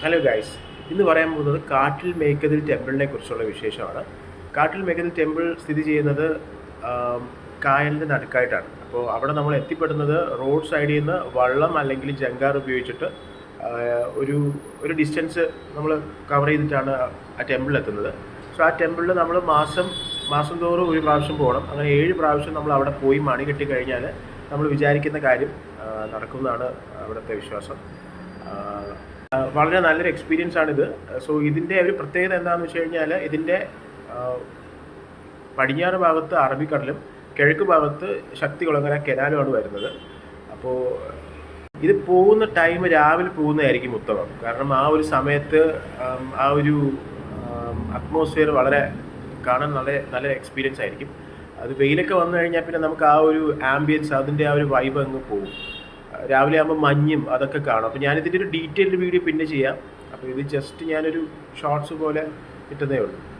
Hello guys, ഇന്ന് പറയാൻ പോകുന്നത് കാട്ടിൽ മേക്കതിൽ ടെമ്പിളിനെ കുറിച്ചുള്ള വിശേഷമാണ്. കാട്ടിൽ മേക്കതിൽ ടെമ്പിൾ സ്ഥിതി ചെയ്യുന്നത് കായലിൻ്റെ നടുക്കായിട്ടാണ്. അപ്പോൾ അവിടെ നമ്മൾ എത്തിപ്പെടുന്നത് റോഡ് സൈഡിൽ നിന്ന് വള്ളം അല്ലെങ്കിൽ ജങ്കാർ ഉപയോഗിച്ചിട്ട് ഒരു ഒരു ഡിസ്റ്റൻസ് നമ്മൾ കവർ ചെയ്തിട്ടാണ് ആ ടെമ്പിളിൽ എത്തുന്നത്. സോ ആ ടെമ്പിളിൽ നമ്മൾ മാസം തോറും ഒരു പ്രാവശ്യം പോകണം. അങ്ങനെ 7 പ്രാവശ്യം നമ്മൾ അവിടെ പോയി മണി കെട്ടി കഴിഞ്ഞാൽ നമ്മൾ വിചാരിക്കുന്ന കാര്യം നടക്കുന്നതാണ് അവിടുത്തെ വിശ്വാസം. വളരെ നല്ലൊരു എക്സ്പീരിയൻസ് ആണിത്. സോ ഇതിൻ്റെ ഒരു പ്രത്യേകത എന്താണെന്ന് വെച്ച് കഴിഞ്ഞാൽ ഇതിൻ്റെ പടിഞ്ഞാറ് ഭാഗത്ത് അറബിക്കടലും കിഴക്ക് ഭാഗത്ത് ശക്തികുളങ്ങര കനാലുമാണ് വരുന്നത്. അപ്പോൾ ഇത് പോകുന്ന ടൈം രാവിലെ പോകുന്നതായിരിക്കും ഉത്തമം. കാരണം ആ ഒരു സമയത്ത് ആ ഒരു അറ്റ്മോസ്ഫിയർ വളരെ കാണാൻ നല്ല എക്സ്പീരിയൻസ് ആയിരിക്കും. അത് വെയിലൊക്കെ വന്നു കഴിഞ്ഞാൽ പിന്നെ നമുക്ക് ആ ഒരു ആംബിയൻസ് അതിൻ്റെ ആ ഒരു വൈബ് അങ്ങ് പോകും. രാവിലെ ആകുമ്പോൾ മഞ്ഞും അതൊക്കെ കാണും. അപ്പോൾ ഞാനിതിൻ്റെ ഒരു ഡീറ്റെയിൽഡ് വീഡിയോ പിന്നെ ചെയ്യാം. അപ്പോൾ ഇത് ജസ്റ്റ് ഞാനൊരു ഷോർട്സ് പോലെ കിട്ടുന്നേ ഉള്ളൂ.